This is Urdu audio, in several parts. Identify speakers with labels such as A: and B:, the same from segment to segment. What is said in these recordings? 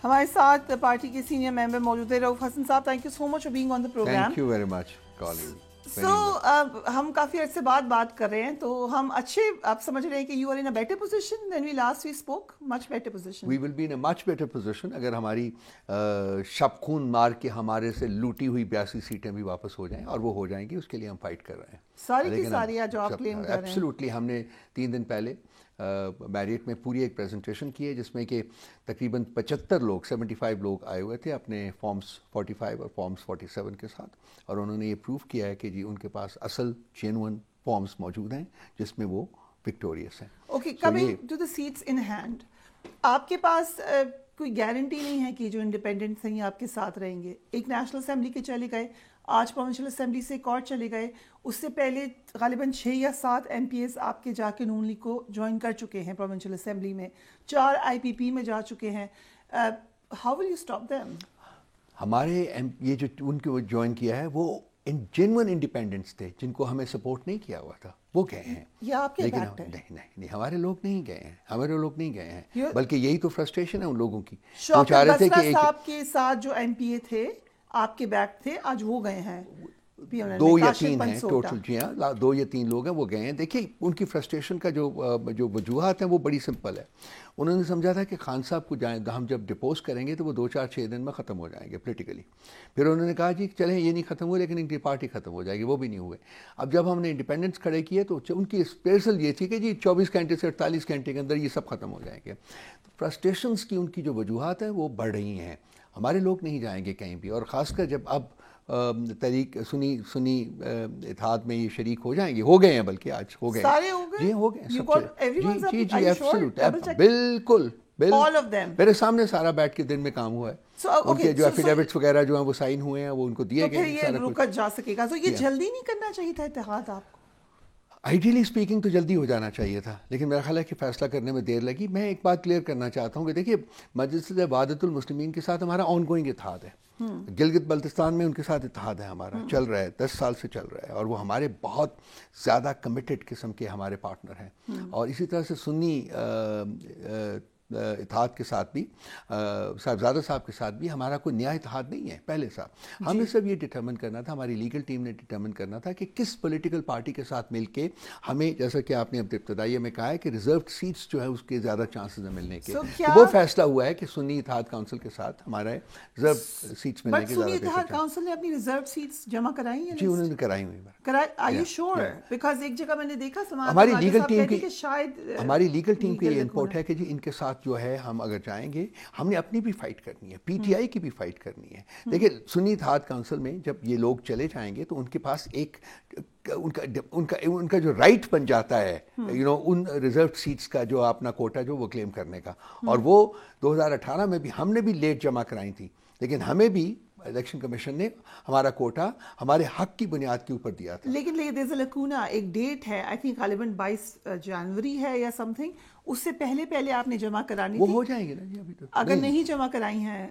A: ہمارے ساتھ پارٹی کے سینئر ممبر موجود ہیں Rauf Hasan sahab. Thank you so much for being on the programme.
B: Thank you very much calling.
A: So ہم کافی عرصے بعد بات کر رہے ہیں تو ہم اچھے آپ سمجھ رہے ہیں کہ you are in a better position than we last we spoke. Much better position.
B: We will be in a much better position اگر ہماری شب خون مار کے ہمارے سے لوٹی ہوئی 82 سیٹیں بھی واپس ہو جائیں, اور وہ ہو جائیں گی, اس کے لیے ہم فائٹ کر رہے ہیں.
A: ساری کی ساری جو آپ کلیم کر رہے ہیں.
B: ایبسلیوٹلی. ہم نے 3 دن پہلے میریٹ میں پوری ایک پریزنٹیشن کی ہے جس میں کہ تقریباً 75 لوگ 75 لوگ آئے ہوئے تھے اپنے فارمز 45 اور فارمز 47 کے ساتھ, اور انہوں نے یہ پروف کیا ہے کہ جی ان کے پاس اصل جینوئن فارمز موجود ہیں جس میں وہ وکٹوریس ہیں.
A: Okay, coming to the seats in hand, آپ کے پاس کوئی گارنٹی نہیں ہے کہ جو انڈیپینڈنٹس ہیں یہ آپ کے ساتھ رہیں گے. ایک نیشنل اسمبلی کے چلے گئے, آج پروونشل اسمبلی سے ایک اور چلے گئے, اس سے پہلے غالباً 6 یا 7 ایم پی ایز آپ کے جا کے نون لیگ کو جوائن کر چکے ہیں پروونشل اسمبلی میں, 4 آئی پی پی میں جا چکے ہیں. How will you stop them?
B: ہمارے یہ جو ان کو جوائن کیا ہے وہ جینوئن انڈیپینڈنٹس تھے جن کو ہمیں سپورٹ نہیں کیا ہوا تھا, وہ گئے ہیں.
A: یہ آپ کے
B: لیکن نہیں, ہمارے لوگ نہیں گئے ہیں, ہمارے لوگ نہیں گئے ہیں, بلکہ یہی تو فرسٹریشن ہے ان لوگوں کی. وہ چاہ رہے تھے کہ
A: صاحب کے ساتھ جو ایم پی اے تھے آپ کے بیک تھے, آج وہ گئے ہیں.
B: 2 یا 3 ہیں ٹوٹل. جی ہاں, 2 یا 3 لوگ ہیں وہ گئے ہیں. دیکھیے ان کی فرسٹریشن کا جو وجوہات ہیں وہ بڑی سمپل ہے. انہوں نے سمجھا تھا کہ خان صاحب کو ہم جب ڈپوز کریں گے تو وہ 2-4-6 دن میں ختم ہو جائیں گے پولیٹیکلی. پھر انہوں نے کہا جی چلیں یہ نہیں ختم ہوئے لیکن ان کی پارٹی ختم ہو جائے گی, وہ بھی نہیں ہوئے. اب جب ہم نے انڈیپینڈنس کھڑے کیے تو ان کی اسپیشل یہ تھی کہ جی 24 گھنٹے سے 48 گھنٹے کے اندر یہ سب ختم ہو جائیں گے. فرسٹریشنس کی ان کی جو وجوہات ہیں وہ بڑھ رہی ہیں. ہمارے لوگ نہیں جائیں گے کہیں بھی, اور خاص کر جب اب تحریک سنی اتحاد میں یہ شریک ہو جائیں گے, ہو گئے ہیں بلکہ آج ہو گئے.
A: سارے ہو گئے.
B: جی ہو گئے سب.
A: جی
B: ایبسولوٹ, بالکل میرے سامنے سارا بیٹھ کے دن میں کام ہوا ہے. ان کے جو ایفیڈیوٹس وغیرہ جو ہیں وہ سائن ہوئے ہیں, وہ ان کو دیے گئے.
A: یہ رکت جا سکے گا. تو یہ جلدی نہیں کرنا چاہیے تھا اتحاد آپ کو؟
B: آئیڈیلی اسپیکنگ تو جلدی ہو جانا چاہیے تھا, لیکن میرا خیال ہے کہ فیصلہ کرنے میں دیر لگی. میں ایک بات کلیئر کرنا چاہتا ہوں کہ دیکھیے مجلس وحدت المسلمین کے ساتھ ہمارا آن گوئنگ اتحاد ہے. گلگت بلتستان میں ان کے ساتھ اتحاد ہے ہمارا, چل رہا ہے, 10 سال سے چل رہا ہے, اور وہ ہمارے بہت زیادہ کمیٹڈ قسم کے ہمارے پارٹنر ہیں. اور اسی طرح سے سنی اتحاد کے ساتھ بھی, صاحبزادہ صاحب کے ساتھ بھی ہمارا کوئی نیا اتحاد نہیں ہے پہلے سا. ہمیں سب یہ ڈٹرمن کرنا تھا, ہماری لیگل ٹیم نے ڈٹرمن کرنا تھا کہ کس پولیٹیکل پارٹی کے ساتھ مل کے ہمیں, جیسا کہ آپ نے اب ابتدائیہ میں کہا ہے کہ ریزروڈ سیٹس جو ہے اس کے زیادہ چانسز ہیں ملنے کے. وہ فیصلہ ہوا ہے کہ سنی اتحاد کونسل کے ساتھ ہمارا ریزرو سیٹس ملنے کے
A: سنی اتحاد کونسل نے اپنی ریزرو سیٹس جمع کرائی ہیں.
B: جی انہوں نے کرائی ہوئی.
A: آر یو شور؟ بیکاز ایک جگہ میں نے دیکھا
B: ہماری لیگل ٹیم کی,
A: شاید
B: ہماری لیگل ٹیم کی یہ انپوٹ ہے کہ جی ان کے ساتھ جو ہے ہم اگر جائیں گے, ہم نے اپنی بھی فائٹ کرنی ہے, پی ٹی آئی کی بھی فائٹ کرنی ہے. دیکھیں سنی اتحاد کونسل میں جب یہ لوگ چلے جائیں گے تو ان کے پاس ایک ان کا جو رائٹ بن جاتا ہے ان ریزرو سیٹس کا جو اپنا کوٹا جو وہ کلیم کرنے کا. اور وہ 2018 میں بھی ہم نے بھی لیٹ جمع کرائی تھی, لیکن ہمیں بھی الیکشن کمیشن نے ہمارا کوٹا ہمارے حق کی بنیاد کے اوپر دیا تھا.
A: لیکن دیر لکونا, ایک ڈیٹ ہے آئی تھنک غالباً 22 جنوری ہے یا سم تھنگ, اس سے پہلے آپ نے جمع کرانی تھی.
B: وہ ہو جائیں گے نا جی, ابھی تو
A: اگر نہیں جمع کرائی ہیں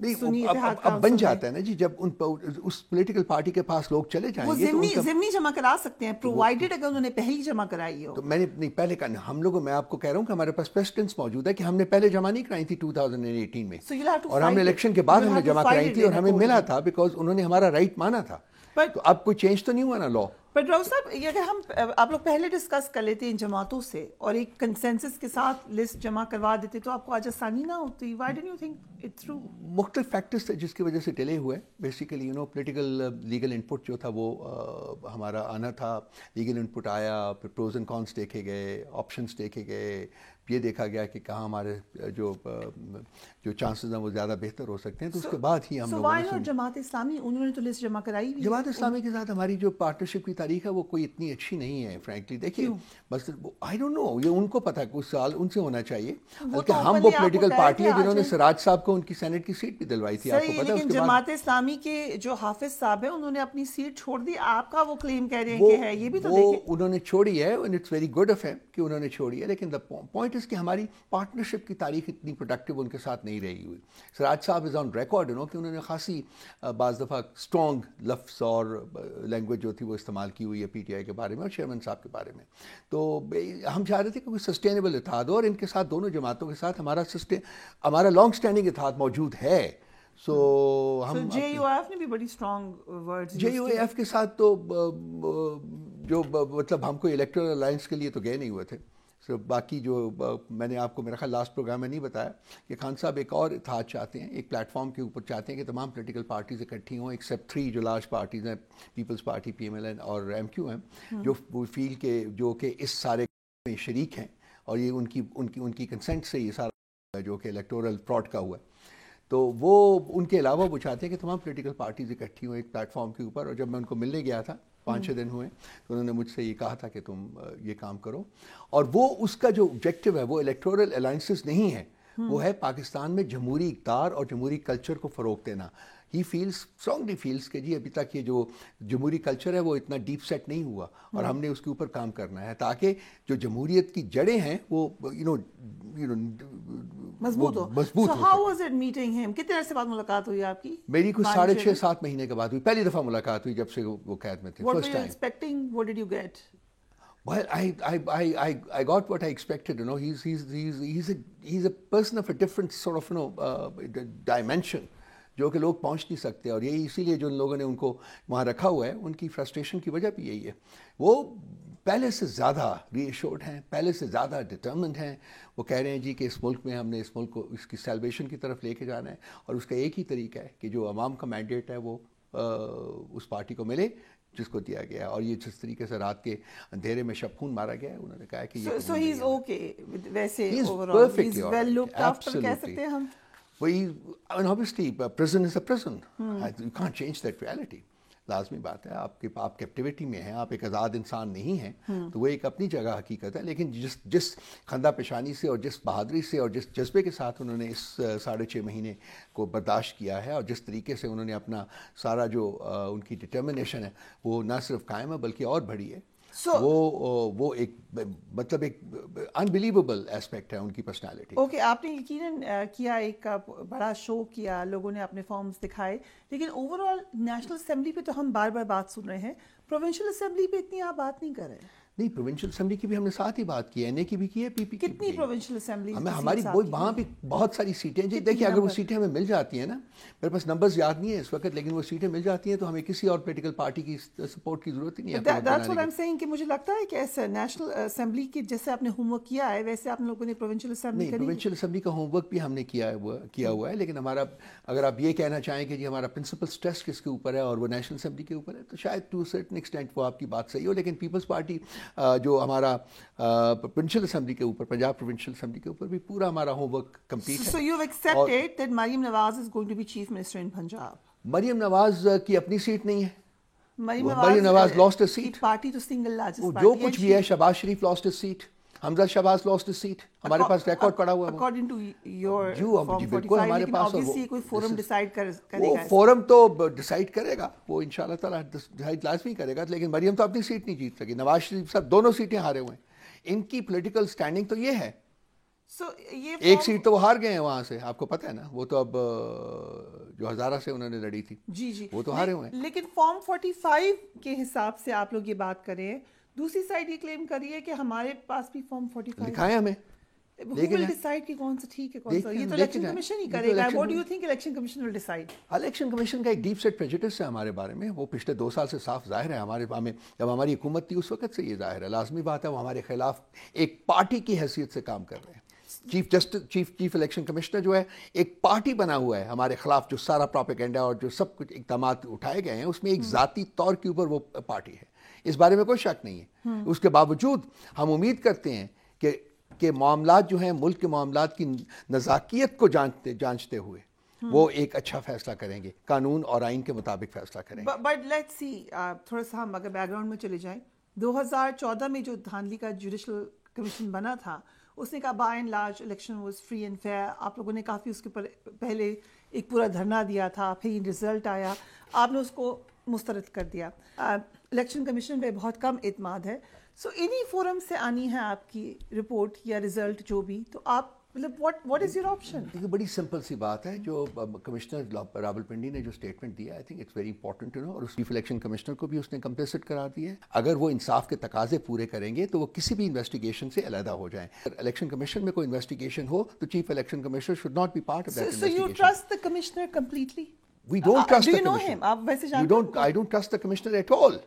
B: اب بن جاتا ہے نا جی, جب اس پولیٹیکل پارٹی کے پاس لوگ چلے جائیں گے
A: وہ ضمنی جمع کرا سکتے ہیں پرووائڈڈ اگر انہوں نے پہلے جمع کرائی ہو.
B: تو میں نے نہیں پہلے ہم لوگوں, میں آپ کو کہہ رہا ہوں کہ ہمارے پاس پریسیڈنٹس موجود ہے کہ ہم نے پہلے جمع نہیں کرائی تھی 2018 میں, اور ہم نے الیکشن کے بعد ہم نے جمع کرائی تھی, اور ہمیں ملا تھا بیکاز انہوں نے ہمارا رائٹ مانا تھا. تو اب کوئی چینج تو نہیں ہوا نا لا.
A: بٹ راؤ صاحب, یہ اگر ہم آپ لوگ پہلے ڈسکس کر لیتے ان جماعتوں سے اور ایک کنسنسس کے ساتھ لسٹ جمع کروا دیتے تو آپ کو آج آسانی نہ ہوتی. Why don't you think it through?
B: مختلف فیکٹرز تھے جس کی وجہ سے ڈیلے ہوئے. بیسیکلی پولیٹیکل لیگل انپٹ جو تھا وہ ہمارا آنا تھا. لیگل انپٹ آیا, پھر پروز اینڈ کونس دیکھے گئے, آپشنس دیکھے گئے, یہ دیکھا گیا کہ کہاں ہمارے جو چانسز ہیں وہ زیادہ بہتر ہو سکتے ہیں. تو اس کے بعد ہی ہم لوگوں نے
A: جماعت اسلامی انہوں نے تو لسٹ جمع کرائی.
B: جماعت اسلامی کے ساتھ ہماری جو پارٹنرشپ کی تاریخ ہے وہ کوئی اتنی اچھی نہیں ہے فرینکلی. دیکھیے بس آئی ڈونٹ نو, یہ ان کو پتہ ہے کچھ سال ان سے ہونا چاہیے, بلکہ ہم وہ پولیٹیکل پارٹی ہے جنہوں نے سراج صاحب کو ان کی سینٹ کی سیٹ بھی دلوائی تھی. آپ کو پتہ ہے
A: لیکن جماعت اسلامی کے جو حافظ صاحب ہیں انہوں نے اپنی سیٹ چھوڑ دی, آپ کا وہ کلیم کہہ رہے ہیں کہ ہے, یہ بھی تو دیکھیں
B: انہوں نے چھوڑی ہے, and it's very good of him کہ انہوں نے چھوڑی ہے. لیکن دا پوائنٹ نوٹس کہ ہماری پارٹنرشپ کی تاریخ اتنی پروڈکٹیو ان کے ساتھ نہیں رہی ہوئی. سراج صاحب از آن ریکارڈ کہ انہوں نے خاصی بعض دفعہ اسٹرانگ لفظ اور لینگویج جو تھی وہ استعمال کی ہوئی ہے پی ٹی آئی کے بارے میں اور چیئرمین صاحب کے بارے میں. تو ہم چاہ رہے تھے کہ کوئی سسٹینیبل اتحاد ہو, اور ان کے ساتھ دونوں جماعتوں کے ساتھ ہمارا لانگ اسٹینڈنگ اتحاد موجود ہے. سو ہم
A: جے یو ایف نے بھی بڑی strong words
B: J U F کے ساتھ تو جو مطلب ہم کوئی الیکٹرل الائنس کے لیے تو گئے نہیں ہوئے تھے. سو باقی جو میں نے آپ کو میرا خیال لاسٹ پروگرام میں نہیں بتایا کہ خان صاحب ایک اور اتحاد چاہتے ہیں, ایک پلیٹ فارم کے اوپر چاہتے ہیں کہ تمام پولیٹیکل پارٹیز اکٹھی ہوں ایکسیپٹ 3 جو لارج پارٹیز ہیں, Peoples Party, P M L N اور ایم کیو ایم, جو فیل کے جو کہ اس سارے میں شریک ہیں اور یہ ان کی کنسنٹ سے یہ سارا جو کہ الیکٹورل فراڈ کا ہوا ہے. تو وہ ان کے علاوہ وہ چاہتے ہیں کہ تمام پولیٹیکل پارٹیز اکٹھی ہوں ایک پلیٹ فارم کے اوپر. اور جب میں ان کو ملنے گیا تھا 5-6 دن ہوئے تو انہوں نے مجھ سے یہ کہا تھا کہ تم یہ کام کرو, اور وہ اس کا جو آبجیکٹو ہے وہ الیکٹورل الائنسز نہیں ہے, وہ ہے پاکستان میں جمہوری اقدار اور جمہوری کلچر کو فروغ دینا. ہی فیلز اسٹرانگلی فیلز کہ جی ابھی تک یہ جو جمہوری کلچر ہے وہ اتنا ڈیپ سیٹ نہیں ہوا, اور ہم نے اس کے اوپر کام کرنا ہے تاکہ جو جمہوریت کی جڑیں ہیں وہ
A: مضبوط ہو. So how was it meeting him? کتنے عرصے بعد ملاقات ہوئی آپ کی؟
B: میری کچھ 6.5-7 مہینے کے بعد ہوئی, پہلی دفعہ ملاقات ہوئی جب سے وہ قید میں تھے.
A: What were you expecting? What did you get?
B: Well, I got what I expected. He's a person of a different sort of dimension جو کہ لوگ پہنچ نہیں سکتے, اور یہی اسی لیے جو ان لوگوں نے ان کو وہاں رکھا ہوا ہے ان کی فرسٹریشن کی وجہ بھی یہی ہے. وہ پہلے سے زیادہ ری ایشورڈ ہیں, پہلے سے زیادہ ڈٹرمنڈ ہیں. وہ کہہ رہے ہیں جی کہ اس ملک میں ہم نے اس ملک کو اس کی سیلویشن کی طرف لے کے جانا ہے, اور اس کا ایک ہی طریقہ ہے کہ جو عوام کا مینڈیٹ ہے وہ اس پارٹی کو ملے جس کو دیا گیا ہے. اور یہ جس طریقے سے رات کے اندھیرے میں شب خون مارا گیا ہے, انہوں نے کہا کہ یہ
A: so he's okay ویسے overall he's well looked after کہہ سکتے ہیں ہم.
B: And obviously prison is a prison. You can't change that reality. لازمی بات ہے, آپ کیپٹیوٹی میں ہیں, آپ ایک آزاد انسان نہیں ہیں, تو وہ ایک اپنی جگہ حقیقت ہے. لیکن جس خندہ پیشانی سے اور جس بہادری سے اور جس جذبے کے ساتھ انہوں نے اس 6.5 مہینے کو برداشت کیا ہے, اور جس طریقے سے انہوں نے اپنا سارا جو ان کی ڈٹرمنیشن ہے وہ نہ صرف قائم ہے بلکہ اور بڑھی ہے, وہ ایک مطلب ایک انبلیویبل ایسپیکٹ ہے ان کی پرسنالٹی.
A: اوکے, آپ نے یقیناً کیا, ایک بڑا شو کیا, لوگوں نے اپنے فارمز دکھائے, لیکن اوور آل نیشنل اسمبلی پہ تو ہم بار بار بات سن رہے ہیں, پروونشل اسمبلی پہ اتنی آپ بات نہیں کر رہے.
B: نہیں, پروونشل اسمبلی کی بھی ہم نے ساتھ ہی بات کی ہے, این اے کی بھی کی ہے, پی پی کی.
A: کتنی پروونشل اسمبلی
B: ہماری وہاں بھی بہت ساری سیٹیں جی. دیکھیے اگر وہ سیٹیں ہمیں مل جاتی ہیں نا, میرے پاس نمبرز یاد نہیں ہے اس وقت, لیکن وہ سیٹیں مل جاتی ہیں تو ہمیں کسی اور پولیٹیکل پارٹی کی سپورٹ کی ضرورت ہی نہیں ہے.
A: That's what I'm saying کہ مجھے لگتا ہے کہ ایسا نیشنل اسمبلی کی جیسے آپ نے ہوم ورک کیا ہے ویسے آپ لوگوں نے پروونشل اسمبلی
B: نہیں, پروونشل اسمبلی کا ہوم ورک بھی ہم نے کیا ہوا ہے, لیکن ہمارا اگر آپ یہ کہنا چاہیں کہ جی ہمارا پرنسپل اسٹریس کس کے اوپر ہے اور وہ نیشنل اسمبلی کے اوپر ہے, تو شاید ٹو سرٹن ایکسٹینٹ وہ آپ کی بات صحیح ہو. لیکن پیپلز پارٹی جو ہمارا پروونشل اسمبلی کے اوپر, پنجاب پروونشل اسمبلی کے اوپر بھی پورا ہمارا ہوم ورک کمپلیٹ ہے.
A: So you've accepted that Mariam Nawaz is going to be chief minister in Punjab.
B: Maryam Nawaz کی اپنی سیٹ نہیں ہے.
A: Maryam
B: Nawaz lost a seat.
A: Party تو سنگل لارجسٹ پارٹی
B: جو کچھ بھی ہے, شہباز شریف lost a seat, Hamza Shahbaz lost a seat, ہمارے پاس ریکارڈ پڑا ہوا ہے.
A: According to your
B: جی بالکل ہمارے پاس
A: obviously کوئی فورم ڈیسائیڈ کرے گا.
B: وہ فورم تو ڈیسائیڈ کرے گا, وہ انشاءاللہ تعالیٰ ڈیسائیڈ لازمی کرے گا, لیکن مریم تو اپنی سیٹ نہیں جیت سکی. نواز شریف صاحب دونوں سیٹیں ہارے ہوئے ہیں. ان کی پولیٹیکل سٹینڈنگ تو یہ ہے. ایک سیٹ تو وہ ہار گئے ہیں وہاں سے, آپ کو پتہ ہے نا, وہ تو اب جو ہزارہ سے انہوں نے لڑی تھی,
A: جی
B: وہ تو ہارے ہوئے ہیں.
A: لیکن فارم 45 کے حساب سے آپ لوگ یہ بات کریں, دوسری سائڈ یہ کلیم کری ہے کہ ہمارے پاس بھی فارم 45
B: لکھائے ہمیں,
A: لیکن ڈیسائیڈ کہ کون سا ٹھیک ہے کون سا, یہ تو الیکشن کمیشن ہی کرے گا. What do you think election commission will decide?
B: Election commission کا ایک ڈیپ سیٹ پریجوڈس ہے ہمارے بارے میں, وہ پچھلے 2 سال سے صاف ظاہر ہے. ہمیں جب ہماری حکومت تھی اس وقت سے یہ ظاہر ہے, لازمی بات ہے, وہ ہمارے خلاف ایک پارٹی کی حیثیت سے کام کر رہے ہیں. چیف الیکشن کمشنر جو ہے ایک پارٹی بنا ہوا ہے ہمارے خلاف, جو سارا پروپیگنڈا اور جو سب کچھ اقدامات اٹھائے گئے ہیں اس میں ایک ذاتی طور کے اوپر وہ پارٹی ہے, اس بارے میں کوئی شک نہیں ہے. اس کے باوجود ہم امید کرتے ہیں کہ معاملات جو ہیں, ملک کے معاملات کی نزاکیت کو جانچتے ہوئے وہ ایک اچھا فیصلہ کریں گے, قانون اور آئین کے مطابق فیصلہ کریں گے.
A: بٹ لیٹس سی, تھوڑا سا ہم اگر بیک گراؤنڈ میں چلے جائیں, 2014 میں جو دھاندلی کا جوڈیشل کمیشن بنا تھا, اس نے کہا by and large election was free and fair. آپ لوگوں نے کافی اس کے اوپر پہلے ایک پورا دھرنا دیا تھا, پھر رزلٹ آیا, آپ نے اس کو مسترد کر دیا. الیکشن کمیشن پہ بہت کم اعتماد ہے. سو انہی فورم سے آنی ہے آپ کی رپورٹ یا ریزلٹ جو بھی, تو آپ مطلب what is your option؟
B: دیکھیے بڑی سمپل سی بات ہے, جو کمشنر راولپنڈی نے جو اسٹیٹمنٹ دیا I think it's very important to know, اور اس چیف الیکشن کمشنر کو بھی اس نے کمپلیسٹ کرا دیا ہے. اگر وہ انصاف کے تقاضے پورے کریں گے تو وہ کسی بھی انویسٹیگیشن سے علیحدہ ہو جائیں. اگر الیکشن کمیشن میں کوئی انویسٹیگیشن ہو تو chief election commissioner should not be part of that investigation.
A: So you trust the commissioner completely?
B: We don't trust
A: Do
B: the
A: you know
B: commissioner.
A: him? آپ ویسے جانتے ہیں؟
B: I don't trust the commissioner at all.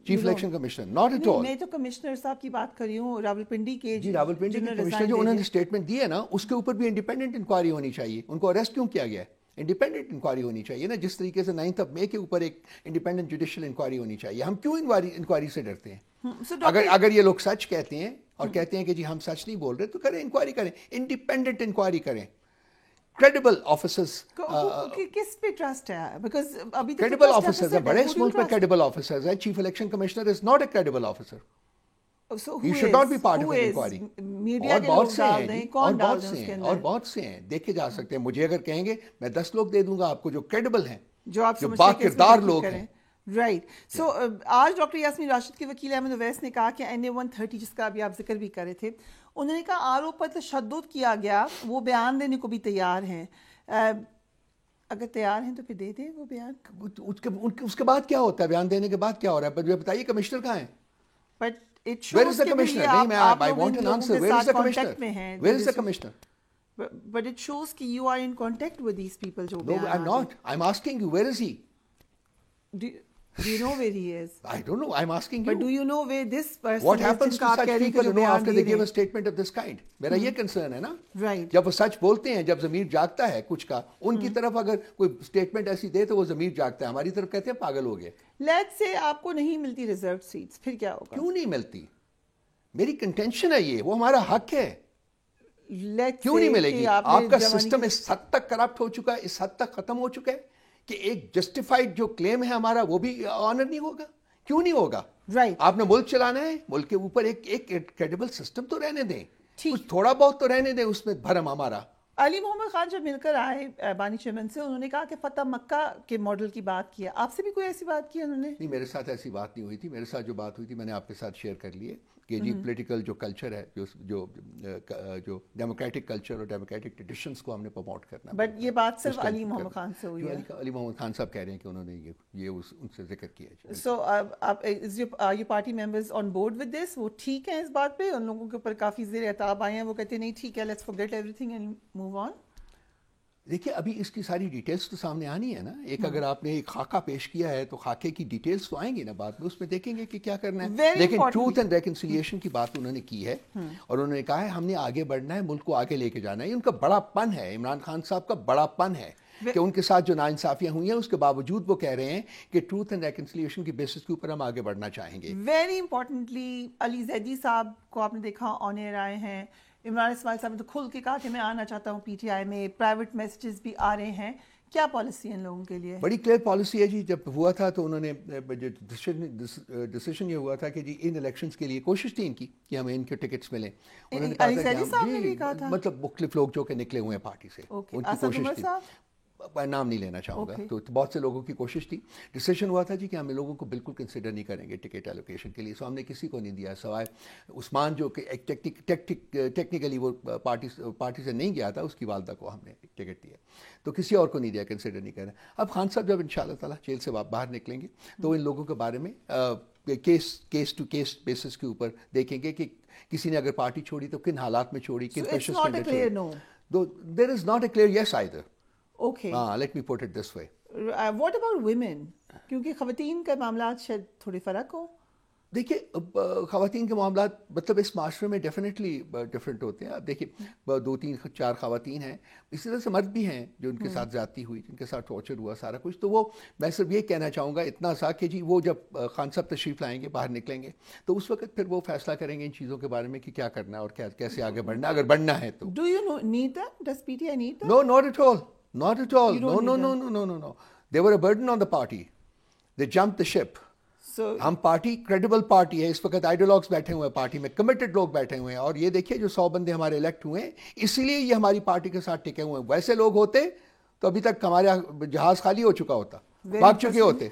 B: Chief election commissioner not at all.
A: میں تو کمشنر صاحب کی بات کر رہی ہوں, راولپنڈی کے.
B: جی راولپنڈی کے کمشنر جو انہوں نے اسٹیٹمنٹ دی ہے نا, اس کے اوپر بھی انڈیپینڈنٹ انکوائری ہونی چاہیے. ان کو اریسٹ کیوں کیا گیا ہے؟ انڈیپینڈنٹ انکوائری ہونی چاہیے نا, جس طریقے سے 9 مئی کے اوپر ایک انڈیپینڈنٹ جوڈیشل انکوائری ہونی چاہیے. ہم کیوں انکوائری سے ڈرتے ہیں؟ اگر یہ لوگ سچ کہتے ہیں اور کہتے ہیں کہ جی ہم سچ نہیں بول رہے, تو کریں انکوائری کریں, انڈیپینڈنٹ انکوائری کریں. کریڈیبل آفیسرز,
A: کس پہ ٹرسٹ ہے؟ بیکاز ابھی تک
B: کریڈیبل آفیسرز ہیں بڑے اس ملک میں, کریڈیبل آفیسرز ہیں. Chief election commissioner is not a credible officer. He should not be part of an inquiry.
A: Media کے لوگ ڈال دیں, کون ڈال دیں اس کے اندر؟
B: اور بہت سے ہیں, دیکھے جا سکتے ہیں. مجھے اگر کہیں گے میں 10 لوگ دے دوں گا آپ کو جو کریڈیبل ہیں,
A: جو آپ
B: با کردار لوگ ہیں.
A: رائٹ. سو آج ڈاکٹر یاسمین راشد کے وکیل احمد اویس نے کہا کہ NA 130 جس کا ابھی آپ ذکر بھی کر رہے تھے, انہوں نے کہا آروپ پر تشدد کیا گیا, وہ بیان دینے کو بھی تیار ہیں. اگر تیار ہیں تو پھر دے دیں وہ بیان.
B: اس کے بعد کیا ہوتا ہے؟ بیان دینے کے بعد کیا ہو رہا ہے بتائیے. کمشنر کہاں ہیں؟
A: But it shows
B: Where is the commissioner? I want an answer. Where is the commissioner? Where is the commissioner?
A: But it shows that you are in contact with these people.
B: No, I'm not. I'm asking you, where is he?
A: Do you know where he is?
B: I don't know. I'm asking you.
A: But do you know where this person
B: What happens to such people, after they give a statement of this kind? میرا یہ کنسرن ہے نا.
A: Right.
B: جب وہ سچ بولتے ہیں, جب ضمیر جاگتا ہے کچھ کا, ان کی طرف اگر کوئی اسٹیٹمنٹ ایسی دے تو وہ ضمیر جاگتا ہے. ہماری طرف کہتے ہیں پاگل ہو گئے.
A: Let's say آپ کو نہیں ملتی ریزرو سیٹس, پھر کیا ہوگا؟
B: کیوں نہیں ملتی؟ میری کنٹینشن ہے یہ, وہ ہمارا حق ہے. کیوں نہیں ملے گی؟ آپ کا سسٹم اس حد تک کرپٹ ہو چکا ہے, اس حد تک ختم ہو چکا ہے کہ ایک جسٹیفائڈ جو کلیم ہے ہمارا وہ بھی آنر نہیں ہوگا. کیوں نہیں ہوگا؟
A: رائٹ.
B: آپ نے ملک چلانا ہے, ملک کے اوپر ایک کریڈیبل سسٹم تو رہنے دیں, کچھ تھوڑا بہت تو رہنے دیں اس میں بھرم ہمارا.
A: علی محمد خان جب مل کر آئے بانی چمن سے, انہوں نے کہا کہ فتح مکہ کے ماڈل کی بات کیا. آپ سے بھی کوئی ایسی بات کی انہوں نے؟
B: نہیں, میرے ساتھ ایسی بات نہیں ہوئی تھی. میرے ساتھ جو بات ہوئی تھی میں نے آپ کے ساتھ شیئر کر لی ہے کہ جی پولیٹیکل جو کلچر ہے, جو ڈیموکریٹک کلچر اور ڈیموکریٹک ٹریڈیشنس کو ہم نے پروموٹ کرنا.
A: بٹ یہ بات صرف علی محمد خان سے ہوئی ہے.
B: علی محمد خان صاحب کہہ رہے ہیں کہ انہوں نے یہ ان سے ذکر کیا ہے.
A: So your party members on board with this? وہ ٹھیک ہیں اس بات پہ؟ ان لوگوں کے اوپر کافی زیر اعتاب آئے ہیں, وہ کہتے ہیں نہیں ٹھیک ہے, let's forget every thing and move on.
B: دیکھیے ابھی اس کی ساری ڈیٹیلز تو سامنے آنی ہے نا. ایک اگر آپ نے ایک خاکہ پیش کیا ہے تو خاکے کی ڈیٹیلز تو آئیں گی نا بعد میں, اس میں دیکھیں گے کہ کیا کرنا ہے. لیکن ٹروتھ اینڈ ریکنسیلیشن کی بات انہوں نے کی ہے, اور انہوں نے کہا ہے ہم نے آگے بڑھنا ہے, ملک کو آگے لے کے جانا ہے. ان کا بڑا پن ہے, عمران خان صاحب کا بڑا پن ہے کہ ان کے ساتھ جو ناانصافیاں ہوئی ہیں اس کے باوجود وہ کہہ رہے ہیں کہ ٹروتھ اینڈ ریکنسیلیشن کی بیسس کے اوپر ہم آگے بڑھنا چاہیں گے.
A: ویری امپورٹنٹلی علی زیدی صاحب کو آپ نے دیکھا آن ایئر آئے ہیں. عمران اسماعیل صاحب نے تو کھل کے کہا کہ میں آنا چاہتا ہوں PTI میں. پرائیویٹ میسیجز بھی آ رہے ہیں. کیا پالیسی ہے ان لوگوں کے لیے؟
B: بڑی کلیئر پالیسی ہے جی. جب ہوا تھا تو انہوں نے ڈیسیشن یہ ہوا تھا کہ جی ان الیکشنز کے لیے کوشش تھی ان کی کہ ہمیں ان کے ٹکٹس ملیں. انہوں نے کہا تھا مطلب مختلف لوگ جو کہ نکلے ہوئے ہیں پارٹی سے, ان کی کوشش تھی. نام نہیں لینا چاہوں گا, تو بہت سے لوگوں کی کوشش تھی. ڈیسیشن ہوا تھا جی کہ ہم لوگوں کو بالکل کنسیڈر نہیں کریں گے ٹکٹ ایلوکیشن کے لیے. سو ہم نے کسی کو نہیں دیا سوائے عثمان جو کہ ایک ٹیکنیکلی وہ پارٹی سے نہیں گیا تھا, اس کی والدہ کو ہم نے ٹکٹ دیا, تو کسی اور کو نہیں دیا, کنسیڈر نہیں کریں. اب خان صاحب جب انشاءاللہ تعالیٰ جیل سے باہر نکلیں گے تو ان لوگوں کے بارے میں کیس ٹو کیس بیسس کے اوپر دیکھیں گے کہ کسی نے اگر پارٹی چھوڑی تو کن حالات میں چھوڑی, کن پریشرز کے اندر چھوڑی. There is not a clear yes either.
A: Okay.
B: Let me put it this way.
A: What about women? کیونکہ خواتین کے معاملات شاید تھوڑے فرق ہو.
B: دیکھیے خواتین کے معاملات مطلب اس معاشرے میں ڈیفینیٹلی ڈفرینٹ ہوتے ہیں. آپ دیکھیے 2-3-4 خواتین ہیں, اسی طرح سے مرد بھی ہیں جو ان کے ساتھ زیادتی ہوئی, جن کے ساتھ ٹارچر ہوا سارا کچھ. تو وہ میں صرف یہ کہنا چاہوں گا اتنا سا کہ جی وہ جب خان صاحب تشریف لائیں گے, باہر نکلیں گے, تو اس وقت پھر وہ فیصلہ کریں گے ان چیزوں کے بارے میں کہ کیا کرنا ہے اور کیسے آگے بڑھنا ہے, اگر بڑھنا ہے تو.
A: Do you need them? Does PTI need them?
B: No, not at all. Not at all. No. They were a burden on the party. They jumped the ship. ہم پارٹی کریڈیبل پارٹی ہے. اس وقت آئیڈیالوگس بیٹھے ہوئے ہیں پارٹی میں, کمیٹڈ لوگ بیٹھے ہوئے ہیں, اور یہ دیکھیے جو 100 بندے ہمارے الیکٹ ہوئے ہیں اسی لیے یہ ہماری پارٹی کے ساتھ ٹکے ہوئے ہیں. ویسے لوگ ہوتے تو ابھی تک ہمارا جہاز خالی ہو چکا ہوتا, بھاگ چکے ہوتے.